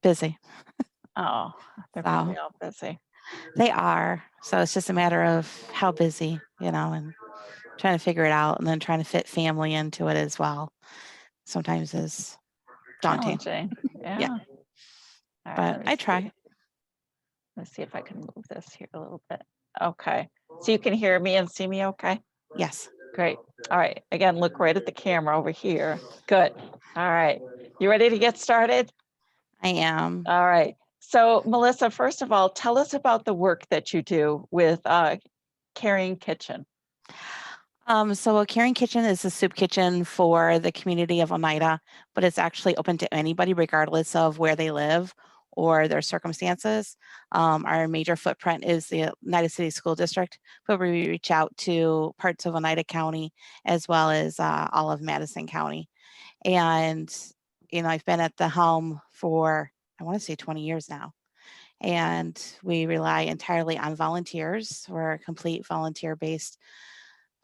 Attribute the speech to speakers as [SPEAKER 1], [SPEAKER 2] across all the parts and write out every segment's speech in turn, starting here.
[SPEAKER 1] busy.
[SPEAKER 2] Oh, they're
[SPEAKER 1] So
[SPEAKER 2] probably all busy.
[SPEAKER 1] they are. So it's just a matter of how busy, and trying to figure it out and then trying to fit family into it as well. Sometimes is daunting.
[SPEAKER 2] Challenging.
[SPEAKER 1] Yeah,
[SPEAKER 2] Yeah. All right,
[SPEAKER 1] but
[SPEAKER 2] let me
[SPEAKER 1] I
[SPEAKER 2] see.
[SPEAKER 1] try.
[SPEAKER 2] Let's see if I can move this here a little bit. Okay. So you can hear me and see me okay?
[SPEAKER 1] Yes,
[SPEAKER 2] Great. All right. Again, look right at the camera over here. Good. All right. You ready to get started?
[SPEAKER 1] I am.
[SPEAKER 2] All right. So, Melissa, first of all, tell us about the work that you do with Caring Kitchen.
[SPEAKER 1] So a Caring Kitchen is a soup kitchen for the community of Oneida, but it's actually open to anybody regardless of where they live or their circumstances. Our major footprint is the Oneida City School District, but we reach out to parts of Oneida County as well as all of Madison County. And, I've been at the helm for, I want to say 20 years now. And we rely entirely on volunteers. We're a complete volunteer based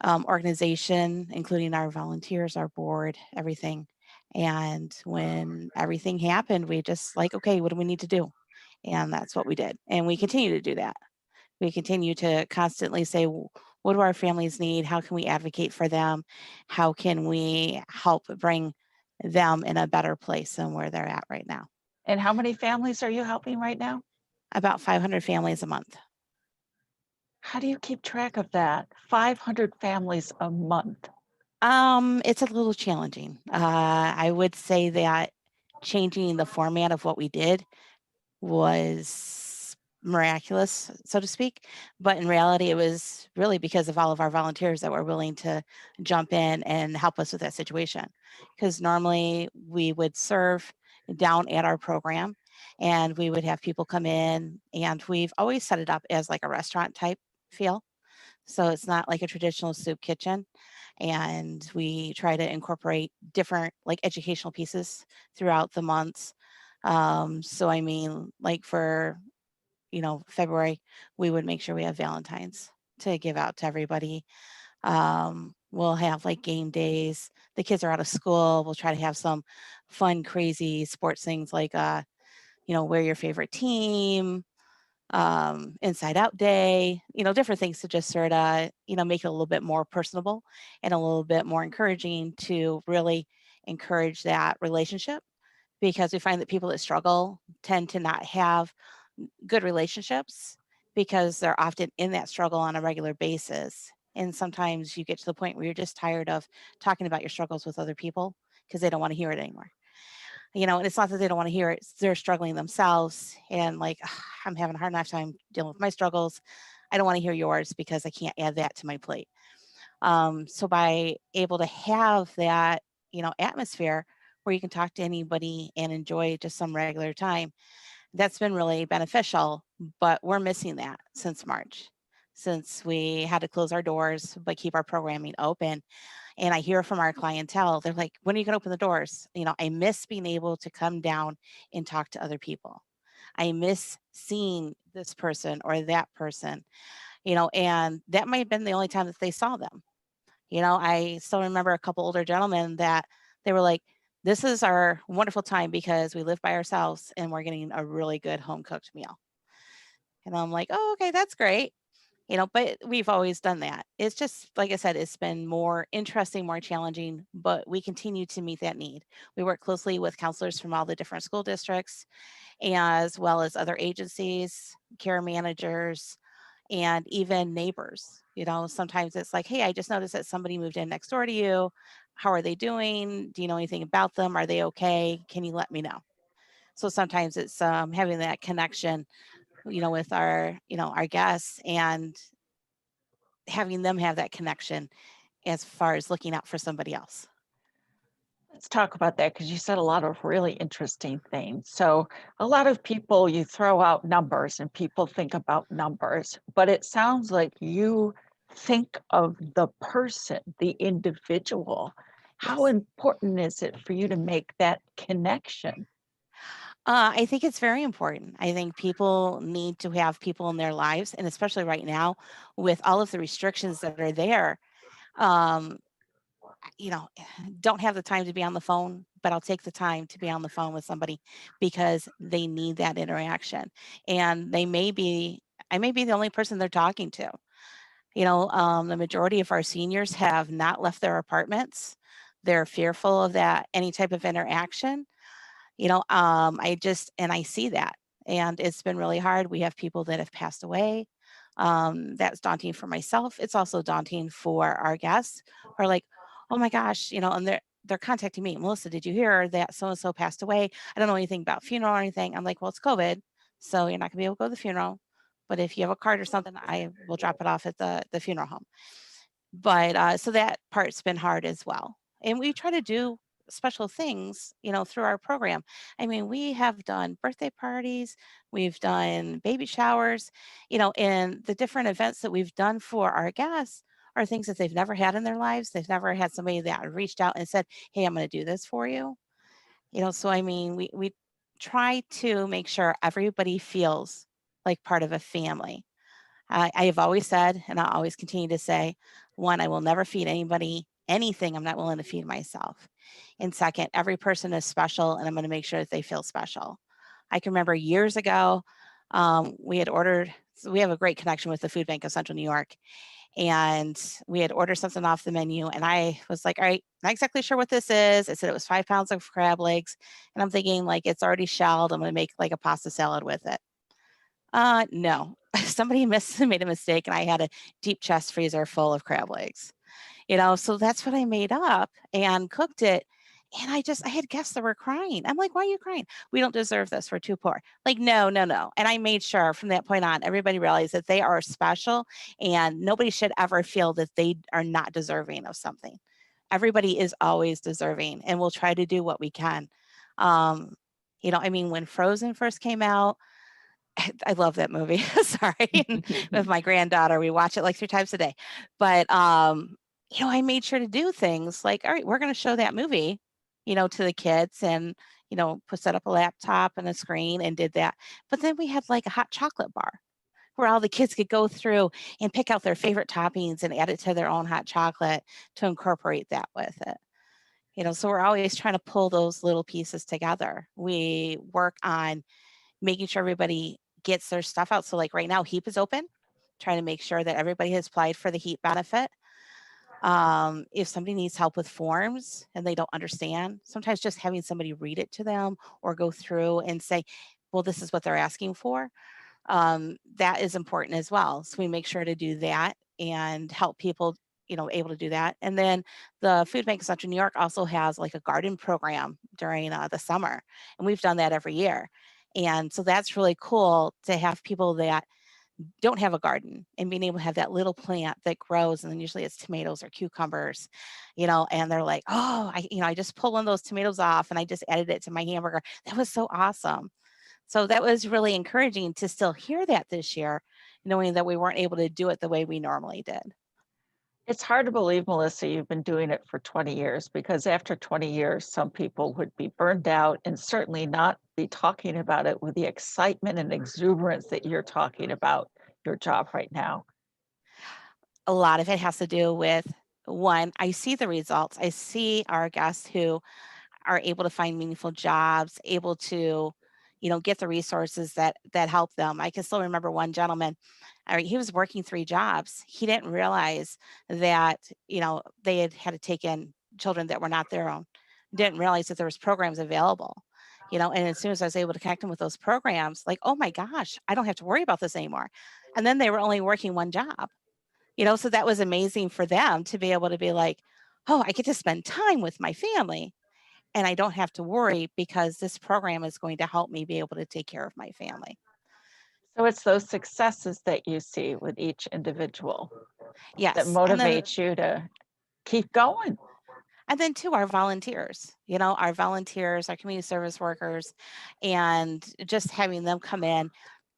[SPEAKER 1] organization, including our volunteers, our board, everything. And when everything happened, we just like, okay, what do we need to do? And that's what we did. And we continue to do that. We continue to constantly say, what do our families need? How can we advocate for them? How can we help bring them in a better place than where they're at right now?
[SPEAKER 2] And how many families are you helping right now?
[SPEAKER 1] About 500 families a month.
[SPEAKER 2] How do you keep track of that? 500 families a month.
[SPEAKER 1] It's a little challenging. I would say that changing the format of what we did was miraculous, so to speak. But in reality, it was really because of all of our volunteers that were willing to jump in and help us with that situation. Because normally we would serve down at our program and we would have people come in, and we've always set it up as like a restaurant type feel. So it's not like a traditional soup kitchen. And we try to incorporate different like educational pieces throughout the months. So I mean, like for, February, we would make sure we have Valentine's to give out to everybody. We'll have like game days. The kids are out of school. We'll try to have some fun, crazy sports things like, wear your favorite team, inside out day, different things to just sort of, make it a little bit more personable and a little bit more encouraging to really encourage that relationship, because we find that people that struggle tend to not have good relationships because they're often in that struggle on a regular basis. And sometimes you get to the point where you're just tired of talking about your struggles with other people because they don't want to hear it anymore. And it's not that they don't want to hear it, they're struggling themselves and like, "Ugh, I'm having a hard enough time dealing with my struggles. I don't want to hear yours because I can't add that to my plate." So by able to have that, atmosphere where you can talk to anybody and enjoy just some regular time, that's been really beneficial. But we're missing that since March, since we had to close our doors but keep our programming open. And I hear from our clientele, they're like, when are you going to open the doors? I miss being able to come down and talk to other people. I miss seeing this person or that person, and that might have been the only time that they saw them. I still remember a couple older gentlemen that they were like, this is our wonderful time because we live by ourselves and we're getting a really good home cooked meal. And I'm like, oh, okay, that's great. But we've always done that. It's just, like I said, it's been more interesting, more challenging, but we continue to meet that need. We work closely with counselors from all the different school districts, as well as other agencies, care managers, and even neighbors. Sometimes it's like, hey, I just noticed that somebody moved in next door to you. How are they doing? Do you know anything about them? Are they okay? Can you let me know? So sometimes it's having that connection, with our guests, and having them have that connection as far as looking out for somebody else.
[SPEAKER 2] Let's talk about that because you said a lot of really interesting things. So, a lot of people, you throw out numbers and people think about numbers, but it sounds like you think of the person, the individual. How
[SPEAKER 1] Yes.
[SPEAKER 2] important is it for you to make that connection?
[SPEAKER 1] I think it's very important. I think people need to have people in their lives, and especially right now with all of the restrictions that are there. Um, you know, don't have the time to be on the phone, but I'll take the time to be on the phone with somebody because they need that interaction. And I may be the only person they're talking to. The majority of our seniors have not left their apartments. They're fearful of that, any type of interaction. I see that. And it's been really hard. We have people that have passed away. That's daunting for myself. It's also daunting for our guests who are like, oh my gosh, and they're contacting me. Melissa, did you hear that so and so passed away? I don't know anything about funeral or anything. I'm like, well, it's COVID, so you're not gonna be able to go to the funeral. But if you have a card or something, I will drop it off at the funeral home. But, so that part's been hard as well. And we try to do special things, through our program. I mean, we have done birthday parties, we've done baby showers, and the different events that we've done for our guests are things that they've never had in their lives. They've never had somebody that reached out and said, "Hey, I'm going to do this for you." So I mean, we try to make sure everybody feels like part of a family. I have always said, and I'll always continue to say, one, I will never feed anybody anything I'm not willing to feed myself. And second, every person is special, and I'm going to make sure that they feel special. I can remember years ago, we had ordered, so we have a great connection with the Food Bank of Central New York, and we had ordered something off the menu. And I was like, all right, not exactly sure what this is. It said it was 5 pounds of crab legs. And I'm thinking, like, it's already shelled. I'm going to make like a pasta salad with it. No. Somebody made a mistake, and I had a deep chest freezer full of crab legs. So that's what I made up and cooked it. And I had guests that were crying. I'm like, why are you crying? We don't deserve this. We're too poor. Like, no, no, no. And I made sure from that point on, everybody realized that they are special and nobody should ever feel that they are not deserving of something. Everybody is always deserving, and we'll try to do what we can. Um, I mean, when Frozen first came out, I love that movie. Sorry. And with my granddaughter, we watch it like 3 times a day. But, I made sure to do things like, all right, we're going to show that movie, to the kids and, set up a laptop and a screen and did that. But then we had like a hot chocolate bar where all the kids could go through and pick out their favorite toppings and add it to their own hot chocolate to incorporate that with it. So we're always trying to pull those little pieces together. We work on making sure everybody gets their stuff out. So like right now, HEAP is open, trying to make sure that everybody has applied for the HEAP benefit. If somebody needs help with forms and they don't understand, sometimes just having somebody read it to them or go through and say, well, this is what they're asking for. That is important as well. So we make sure to do that and help people, able to do that. And then the Food Bank of Central New York also has like a garden program during the summer, and we've done that every year. And so that's really cool to have people that don't have a garden and being able to have that little plant that grows, and then usually it's tomatoes or cucumbers, and they're like, oh, I just pulled one of those tomatoes off and I just added it to my hamburger. That was so awesome. So that was really encouraging to still hear that this year, knowing that we weren't able to do it the way we normally did.
[SPEAKER 2] It's hard to believe, Melissa, you've been doing it for 20 years because after 20 years, some people would be burned out and certainly not be talking about it with the excitement and exuberance that you're talking about your job right now.
[SPEAKER 1] A lot of it has to do with, one, I see the results. I see our guests who are able to find meaningful jobs, able to, get the resources that help them. I can still remember one gentleman, he was working 3 jobs. He didn't realize that, they had to take in children that were not their own. Didn't realize that there was programs available. And as soon as I was able to connect them with those programs, like, oh my gosh, I don't have to worry about this anymore. And then they were only working 1 job. So that was amazing for them to be able to be like, oh, I get to spend time with my family and I don't have to worry because this program is going to help me be able to take care of my family.
[SPEAKER 2] So it's those successes that you see with each individual that
[SPEAKER 1] Yes.
[SPEAKER 2] motivates you to keep going.
[SPEAKER 1] And then too, our volunteers, our community service workers, and just having them come in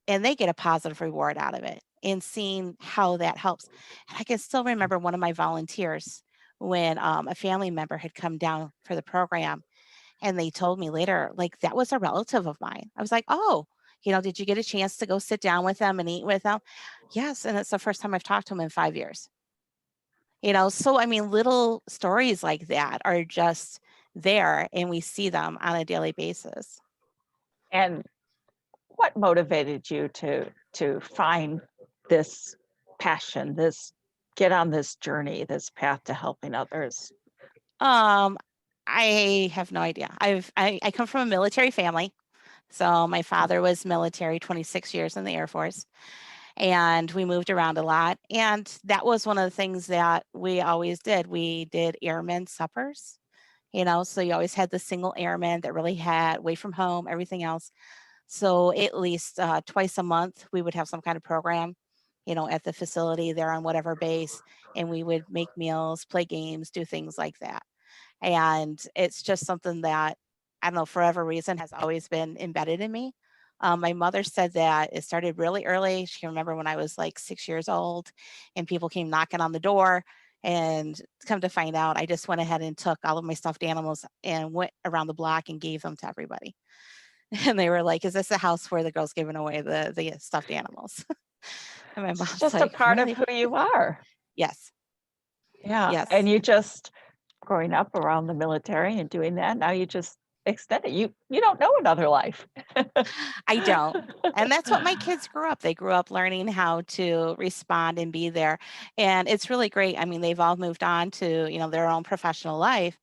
[SPEAKER 1] and they get a positive reward out of it and seeing how that helps. And I can still remember one of my volunteers when a family member had come down for the program. And they told me later, like, that was a relative of mine. I was like, oh, did you get a chance to go sit down with them and eat with them? Yes. And it's the first time I've talked to them in 5 years. So I mean, little stories like that are just there and we see them on a daily basis.
[SPEAKER 2] And what motivated you to find this passion, this get on this journey, this path to helping others?
[SPEAKER 1] Um, I have no idea. I come from a military family. So my father was military, 26 years in the Air Force, and we moved around a lot. And that was one of the things that we always did. We did airmen suppers, so you always had the single airman that really had away from home, everything else. So at least twice a month, we would have some kind of program, at the facility there on whatever base, and we would make meals, play games, do things like that. And it's just something that, I don't know, for whatever reason has always been embedded in me. My mother said that it started really early. She can remember when I was like 6 years old and people came knocking on the door. And come to find out, I just went ahead and took all of my stuffed animals and went around the block and gave them to everybody. And they were like, "Is this the house where the girl's giving away the stuffed animals?" And my
[SPEAKER 2] It's
[SPEAKER 1] mom's
[SPEAKER 2] just a
[SPEAKER 1] like,
[SPEAKER 2] part of
[SPEAKER 1] "Really?"
[SPEAKER 2] who you are.
[SPEAKER 1] Yes,
[SPEAKER 2] Yeah.
[SPEAKER 1] yes.
[SPEAKER 2] And you just growing up around the military and doing that, now you just extend it. You don't know another life.
[SPEAKER 1] I don't. And that's what my kids grew up. They grew up learning how to respond and be there. And it's really great. I mean, they've all moved on to, their own professional life,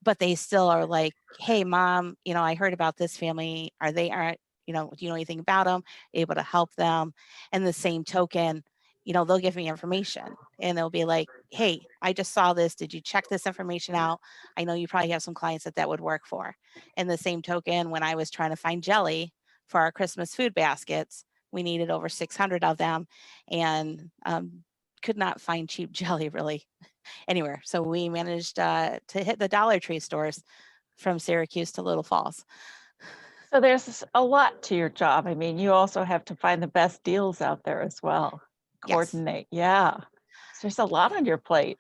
[SPEAKER 1] but they still are like, "Hey, mom, I heard about this family. Aren't, do you know anything about them? Able to help them?" And the same token, they'll give me information and they'll be like, "Hey, I just saw this. Did you check this information out? I know you probably have some clients that would work for." And the same token, when I was trying to find jelly for our Christmas food baskets, we needed over 600 of them and could not find cheap jelly really anywhere. So we managed to hit the Dollar Tree stores from Syracuse to Little Falls.
[SPEAKER 2] So there's a lot to your job. I mean, you also have to find the best deals out there as well.
[SPEAKER 1] Yes.
[SPEAKER 2] Coordinate. Yeah. So there's a lot on your plate.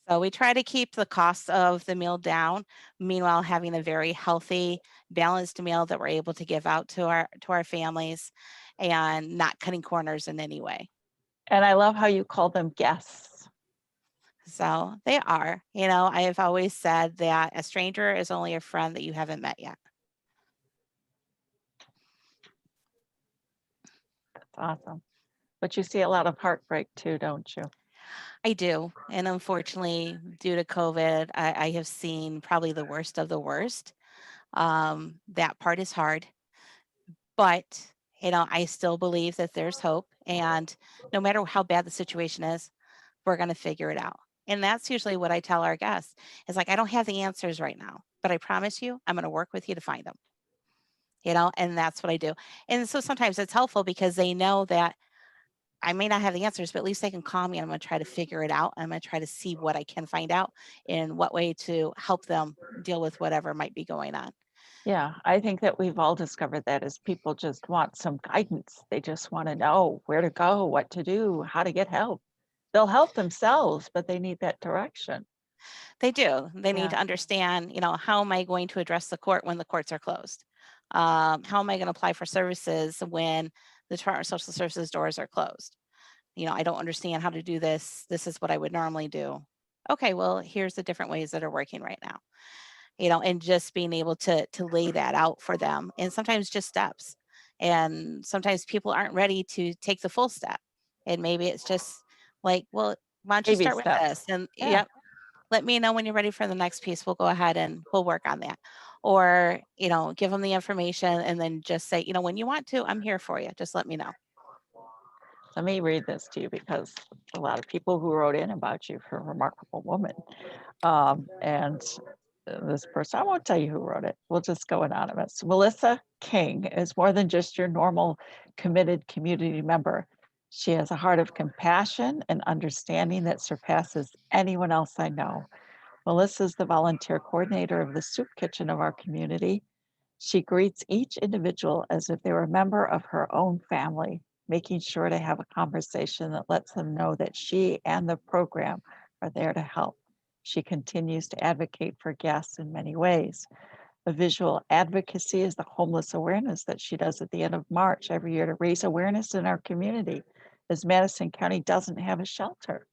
[SPEAKER 1] So we try to keep the cost of the meal down, meanwhile having a very healthy, balanced meal that we're able to give out to our families and not cutting corners in any way.
[SPEAKER 2] And I love how you call them guests.
[SPEAKER 1] So they are, I have always said that a stranger is only a friend that you haven't met yet.
[SPEAKER 2] That's awesome. But you see a lot of heartbreak too, don't you?
[SPEAKER 1] I do. And unfortunately, due to COVID, I have seen probably the worst of the worst. That part is hard, but I still believe that there's hope. And no matter how bad the situation is, we're going to figure it out. And that's usually what I tell our guests is like, I don't have the answers right now, but I promise you, I'm going to work with you to find them, and that's what I do. And so sometimes it's helpful because they know that I may not have the answers, but at least they can call me and I'm going to try to figure it out. I'm going to try to see what I can find out and what way to help them deal with whatever might be going on.
[SPEAKER 2] Yeah, I think that we've all discovered that as people just want some guidance. They just want to know where to go, what to do, how to get help. They'll help themselves, but they need that direction.
[SPEAKER 1] They do. They need
[SPEAKER 2] Yeah.
[SPEAKER 1] to understand, how am I going to address the court when the courts are closed? How am I going to apply for services when the Department of Social Services doors are closed? I don't understand how to do this. This is what I would normally do. Okay, well, here's the different ways that are working right now. And just being able to lay that out for them. And sometimes just steps. And sometimes people aren't ready to take the full step. And maybe it's just like, well, why don't you
[SPEAKER 2] Baby
[SPEAKER 1] start with
[SPEAKER 2] steps.
[SPEAKER 1] this? And
[SPEAKER 2] Yeah.
[SPEAKER 1] yep, let me know when you're ready for the next piece. We'll go ahead and we'll work on that. Or, give them the information and then just say, when you want to, I'm here for you. Just let me know.
[SPEAKER 2] Let me read this to you because a lot of people who wrote in about you for a remarkable woman. And this person, I won't tell you who wrote it. We'll just go anonymous. Melissa King is more than just your normal committed community member. She has a heart of compassion and understanding that surpasses anyone else I know. Melissa is the volunteer coordinator of the soup kitchen of our community. She greets each individual as if they were a member of her own family, making sure to have a conversation that lets them know that she and the program are there to help. She continues to advocate for guests in many ways. A visual advocacy is the homeless awareness that she does at the end of March every year to raise awareness in our community, as Madison County doesn't have a shelter.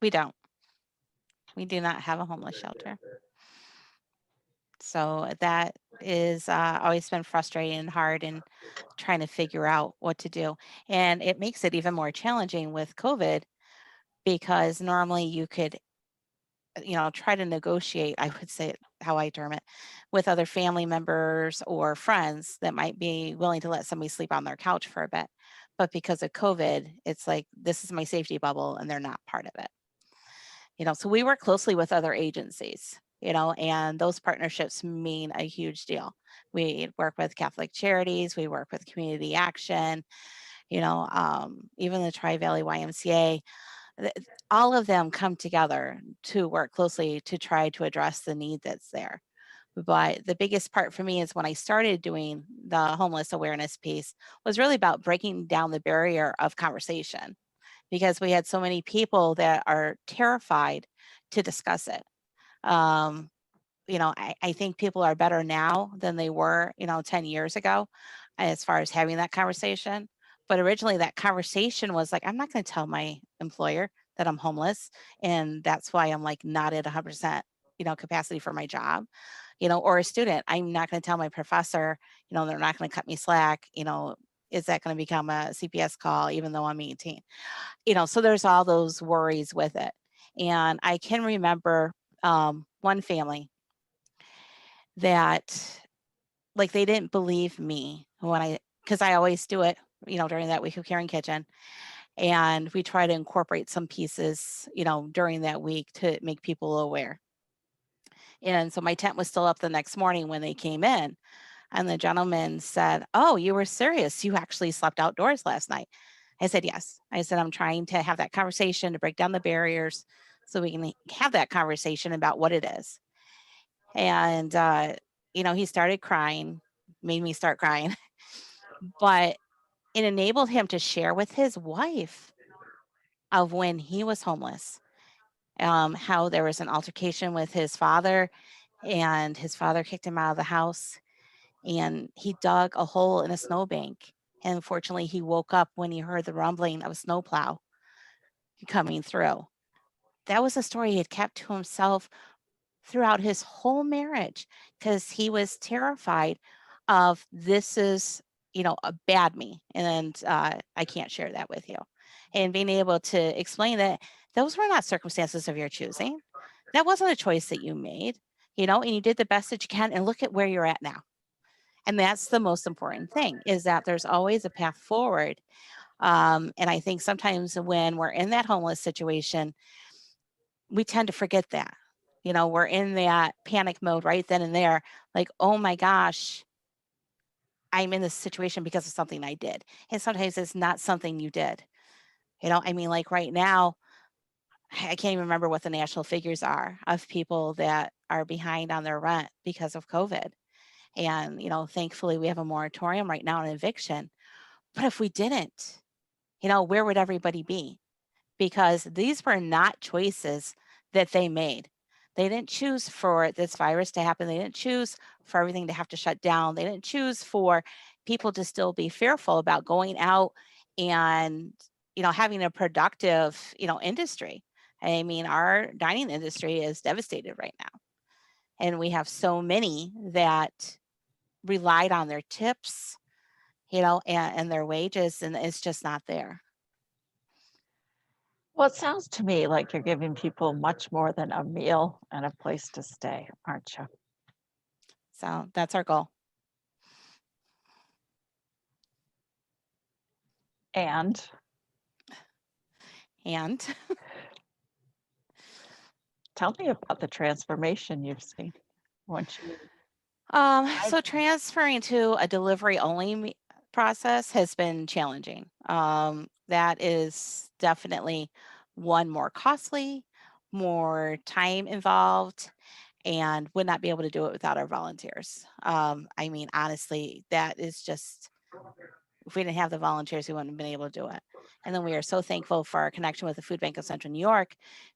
[SPEAKER 1] We don't. We do not have a homeless shelter. So that is always been frustrating and hard and trying to figure out what to do. And it makes it even more challenging with COVID because normally you could, try to negotiate, I would say how I term it, with other family members or friends that might be willing to let somebody sleep on their couch for a bit. But because of COVID, it's like, this is my safety bubble and they're not part of it. So we work closely with other agencies, and those partnerships mean a huge deal. We work with Catholic Charities, we work with Community Action, even the Tri Valley YMCA. th- All of them come together to work closely to try to address the need that's there. But the biggest part for me is when I started doing the homeless awareness piece was really about breaking down the barrier of conversation because we had so many people that are terrified to discuss it. Um, I think people are better now than they were, 10 years ago as far as having that conversation. But originally, that conversation was like, I'm not going to tell my employer that I'm homeless. And that's why I'm like not at 100%, capacity for my job, or a student. I'm not going to tell my professor, they're not going to cut me slack, is that going to become a CPS call even though I'm 18? So there's all those worries with it. And I can remember one family that like they didn't believe me because I always do it, during that week of Caring Kitchen. And we try to incorporate some pieces, during that week to make people aware. And so my tent was still up the next morning when they came in. And the gentleman said, "Oh, you were serious. You actually slept outdoors last night." I said, "Yes." I said, "I'm trying to have that conversation to break down the barriers so we can have that conversation about what it is." And, he started crying, made me start crying, but it enabled him to share with his wife of when he was homeless, how there was an altercation with his father, and his father kicked him out of the house, and he dug a hole in a snowbank. And unfortunately, he woke up when he heard the rumbling of a snowplow coming through. That was a story he had kept to himself throughout his whole marriage because he was terrified of this is, a bad me. And I can't share that with you. And being able to explain that those were not circumstances of your choosing. That wasn't a choice that you made, and you did the best that you can. And look at where you're at now. And that's the most important thing is that there's always a path forward. And I think sometimes when we're in that homeless situation, we tend to forget that. We're in that panic mode right then and there, like, oh my gosh, I'm in this situation because of something I did. And sometimes it's not something you did. I mean, like right now, I can't even remember what the national figures are of people that are behind on their rent because of COVID. And, thankfully we have a moratorium right now on eviction. But if we didn't, where would everybody be? Because these were not choices that they made. They didn't choose for this virus to happen. They didn't choose for everything to have to shut down. They didn't choose for people to still be fearful about going out and, having a productive, industry. I mean, our dining industry is devastated right now. And we have so many that relied on their tips, and their wages, and it's just not there.
[SPEAKER 2] Well, it sounds to me like you're giving people much more than a meal and a place to stay, aren't you?
[SPEAKER 1] So that's our goal.
[SPEAKER 2] And
[SPEAKER 1] And
[SPEAKER 2] tell me about the transformation you've seen once you
[SPEAKER 1] so transferring to a delivery only process has been challenging. That is definitely one more costly, more time involved, and would not be able to do it without our volunteers. I mean, honestly, that is just if we didn't have the volunteers, we wouldn't have been able to do it. And then we are so thankful for our connection with the Food Bank of Central New York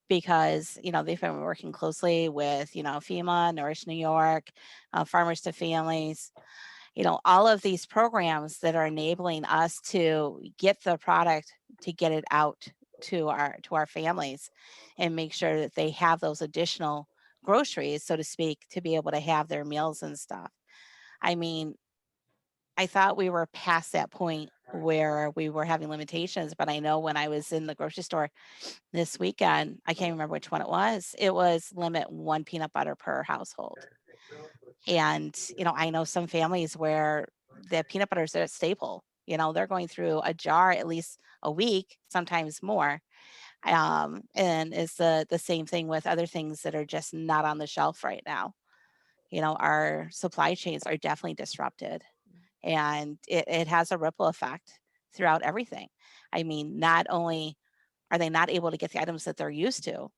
[SPEAKER 1] because, they've been working closely with, FEMA, Nourish New York, Farmers to Families, all of these programs that are enabling us to get the product to get it out to our families and make sure that they have those additional groceries, so to speak, to be able to have their meals and stuff. I mean, I thought we were past that point where we were having limitations, but I know when I was in the grocery store this weekend, I can't remember which one it was. It was limit one peanut butter per household. And, I know some families where the peanut butter is a staple. They're going through a jar at least a week, sometimes more. And it's the same thing with other things that are just not on the shelf right now. Our supply chains are definitely disrupted, and it has a ripple effect throughout everything. I mean, not only are they not able to get the items that they're used to,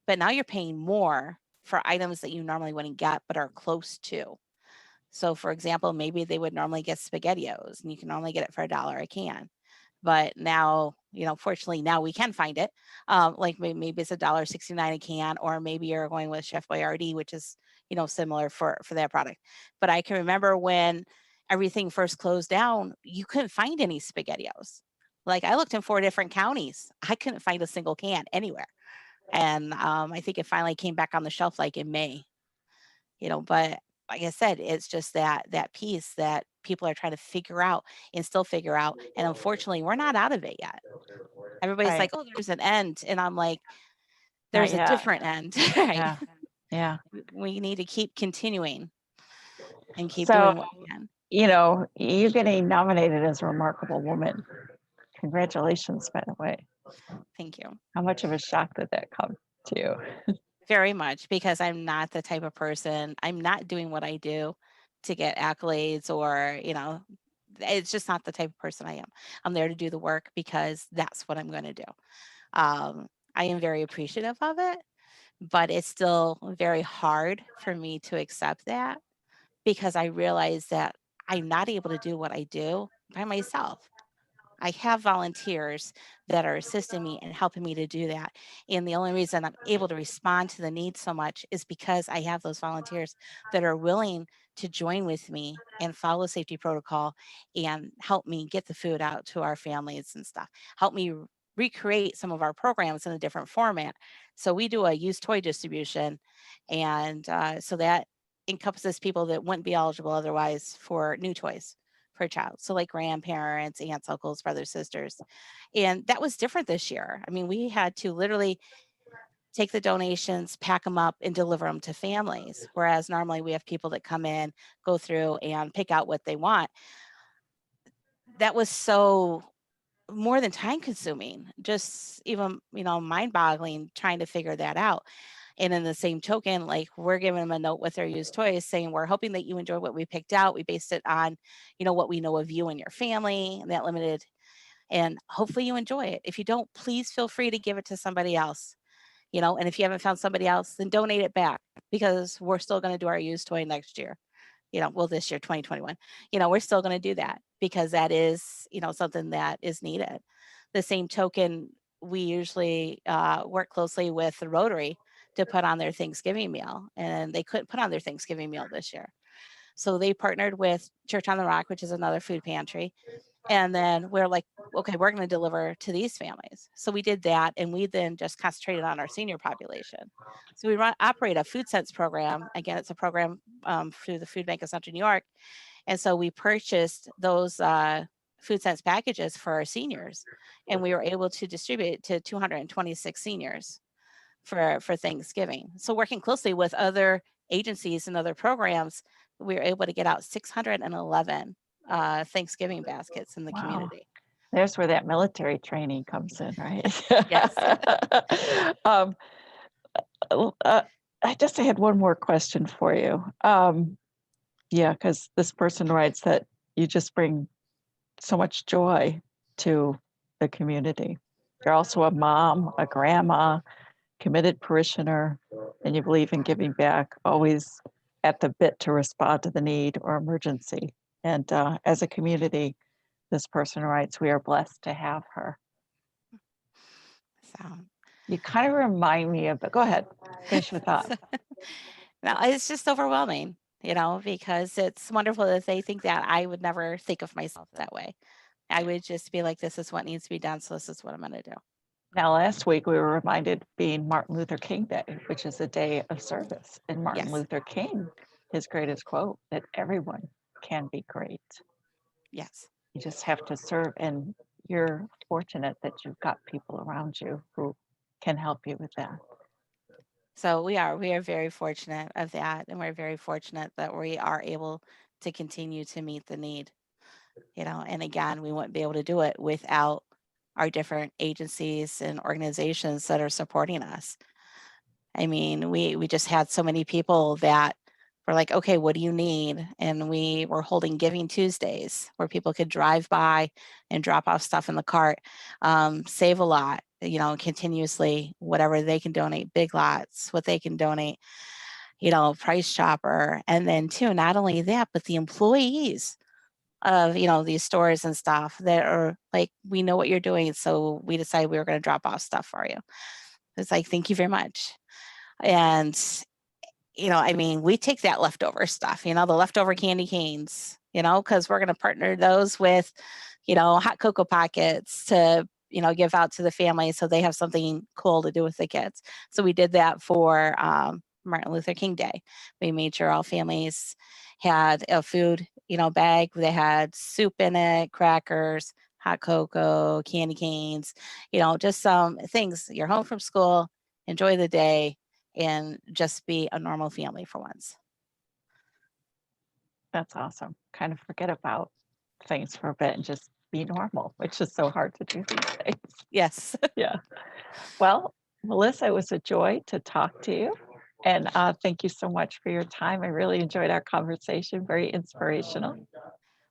[SPEAKER 1] but now you're paying more for items that you normally wouldn't get but are close to. So, for example, maybe they would normally get SpaghettiOs, and you can normally get it for $1 a can. But now, fortunately, now we can find it. Like maybe it's $1.69 a can, or maybe you're going with Chef Boyardee, which is similar for that product. But I can remember when everything first closed down, you couldn't find any SpaghettiOs. Like I looked in 4 different counties, I couldn't find a single can anywhere. And I think it finally came back on the shelf like in May. But like I said, it's just that piece that people are trying to figure out and still figure out. And unfortunately, we're not out of it yet. Everybody's
[SPEAKER 2] Right.
[SPEAKER 1] like, "Oh, there's an end." And I'm like,
[SPEAKER 2] Not
[SPEAKER 1] "There's a
[SPEAKER 2] yet.
[SPEAKER 1] different end." Right.
[SPEAKER 2] Yeah. Yeah.
[SPEAKER 1] We need to keep continuing and keep
[SPEAKER 2] So,
[SPEAKER 1] doing what we can.
[SPEAKER 2] you getting nominated as a remarkable woman. Congratulations, by the way.
[SPEAKER 1] Thank you.
[SPEAKER 2] How much of a shock did that come to you?
[SPEAKER 1] Very much, because I'm not the type of person, I'm not doing what I do to get accolades, or, it's just not the type of person I am. I'm there to do the work because that's what I'm going to do. I am very appreciative of it, but it's still very hard for me to accept that, because I realize that I'm not able to do what I do by myself. I have volunteers that are assisting me and helping me to do that. And the only reason I'm able to respond to the needs so much is because I have those volunteers that are willing to join with me and follow safety protocol and help me get the food out to our families and stuff. Help me recreate some of our programs in a different format. So we do a used toy distribution, and so that encompasses people that wouldn't be eligible otherwise for new toys per child. So like grandparents, aunts, uncles, brothers, sisters. And that was different this year. I mean, we had to literally take the donations, pack them up, and deliver them to families. Whereas normally we have people that come in, go through, and pick out what they want. That was so more than time consuming, just even, mind boggling trying to figure that out. And in the same token, like we're giving them a note with their used toys saying, we're hoping that you enjoy what we picked out. We based it on, what we know of you and your family, and that limited, and hopefully you enjoy it. If you don't, please feel free to give it to somebody else, and if you haven't found somebody else, then donate it back, because we're still going to do our used toy next year. Well, this year, 2021, we're still going to do that because that is, something that is needed. The same token, we usually work closely with the Rotary to put on their Thanksgiving meal, and they couldn't put on their Thanksgiving meal this year. So they partnered with Church on the Rock, which is another food pantry. And then we're like, okay, we're going to deliver to these families. So we did that, and we then just concentrated on our senior population. So we operate a food sense program. Again, it's a program through the Food Bank of Central New York. And so we purchased those food sense packages for our seniors, and we were able to distribute it to 226 seniors for Thanksgiving. So working closely with other agencies and other programs, we were able to get out 611 Thanksgiving baskets in the
[SPEAKER 2] Wow.
[SPEAKER 1] community.
[SPEAKER 2] There's where that military training comes in, right?
[SPEAKER 1] Yes.
[SPEAKER 2] um, I just had one more question for you. Yeah, because this person writes that you just bring so much joy to the community. You're also a mom, a grandma, committed parishioner, and you believe in giving back, always at the bit to respond to the need or emergency. And as a community, this person writes, we are blessed to have her.
[SPEAKER 1] So,
[SPEAKER 2] You kind of remind me of, but go ahead, finish your thought.
[SPEAKER 1] no, it's just overwhelming, because it's wonderful that they think that. I would never think of myself that way. I would just be like, this is what needs to be done. So this is what I'm going to do.
[SPEAKER 2] Now, last week we were reminded being Martin Luther King Day, which is a day of service. And Martin
[SPEAKER 1] Yes.
[SPEAKER 2] Luther King, his greatest quote, that everyone can be great.
[SPEAKER 1] Yes.
[SPEAKER 2] You just have to serve. And you're fortunate that you've got people around you who can help you with that.
[SPEAKER 1] So we are very fortunate of that. And we're very fortunate that we are able to continue to meet the need, and again, we wouldn't be able to do it without our different agencies and organizations that are supporting us. I mean, we just had so many people that were like, okay, what do you need? And we were holding Giving Tuesdays where people could drive by and drop off stuff in the cart, save a lot, continuously, whatever they can donate, Big Lots, what they can donate, Price Chopper. And then too, not only that, but the employees of, these stores and stuff that are like, we know what you're doing. So we decided we were going to drop off stuff for you. It's like, thank you very much. And, I mean, we take that leftover stuff, the leftover candy canes, because we're going to partner those with, hot cocoa pockets to, give out to the family so they have something cool to do with the kids. So we did that for Martin Luther King Day. We made sure all families had a food, bag. They had soup in it, crackers, hot cocoa, candy canes, just some things. You're home from school, enjoy the day, and just be a normal family for once.
[SPEAKER 2] That's awesome. Kind of forget about things for a bit and just be normal, which is so hard to do these days.
[SPEAKER 1] Yes.
[SPEAKER 2] Yeah. Well, Melissa, it was a joy to talk to you. And thank you so much for your time. I really enjoyed our conversation. Very inspirational.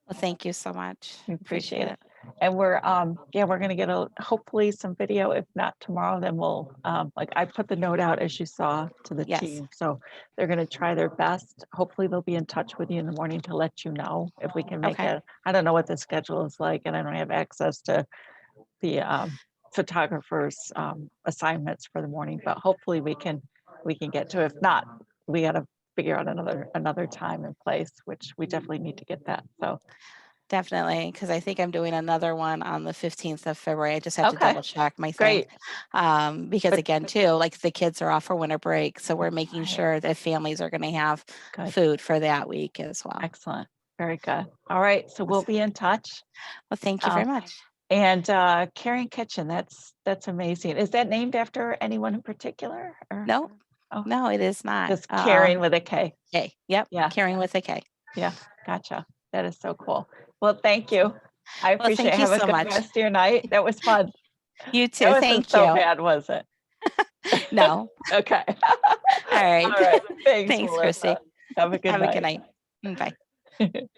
[SPEAKER 1] Well, thank you so much.
[SPEAKER 2] We appreciate it. And we're going to get hopefully some video. If not tomorrow, then we'll like I put the note out as you saw to the
[SPEAKER 1] Yes.
[SPEAKER 2] team. So they're going to try their best. Hopefully they'll be in touch with you in the morning to let you know if we can make
[SPEAKER 1] Okay.
[SPEAKER 2] I don't know what the schedule is like, and I don't have access to the photographer's assignments for the morning, but hopefully we can get to. If not, we got to figure out another time and place, which we definitely need to get that. So
[SPEAKER 1] Definitely, because I think I'm doing another one on the 15th of February. I just have to
[SPEAKER 2] okay,
[SPEAKER 1] double check my thing.
[SPEAKER 2] great.
[SPEAKER 1] Because
[SPEAKER 2] But-
[SPEAKER 1] again, too, like the kids are off for winter break. So we're making
[SPEAKER 2] Right.
[SPEAKER 1] sure that families are going to have
[SPEAKER 2] Good.
[SPEAKER 1] food for that week as well.
[SPEAKER 2] Excellent. Very good. All right. So we'll be in touch.
[SPEAKER 1] Well, thank you very much.
[SPEAKER 2] And Caring Kitchen, that's amazing. Is that named after anyone in particular? Or?
[SPEAKER 1] No,
[SPEAKER 2] Oh,
[SPEAKER 1] no, it is not.
[SPEAKER 2] just Caring with a K.
[SPEAKER 1] K. Yep.
[SPEAKER 2] Yeah.
[SPEAKER 1] Caring with a K.
[SPEAKER 2] Yeah. Gotcha. That is so cool. Well, thank you. I
[SPEAKER 1] Well,
[SPEAKER 2] appreciate it.
[SPEAKER 1] thank you
[SPEAKER 2] Have a
[SPEAKER 1] so
[SPEAKER 2] good
[SPEAKER 1] much.
[SPEAKER 2] rest of your night. That was fun.
[SPEAKER 1] You too.
[SPEAKER 2] That wasn't
[SPEAKER 1] Thank
[SPEAKER 2] so
[SPEAKER 1] you.
[SPEAKER 2] bad, was it?
[SPEAKER 1] No.
[SPEAKER 2] Okay.
[SPEAKER 1] All right.
[SPEAKER 2] All right. Thanks,
[SPEAKER 1] Thanks,
[SPEAKER 2] Melissa.
[SPEAKER 1] Christy.
[SPEAKER 2] Have a good
[SPEAKER 1] Have
[SPEAKER 2] night.
[SPEAKER 1] a good night. Bye.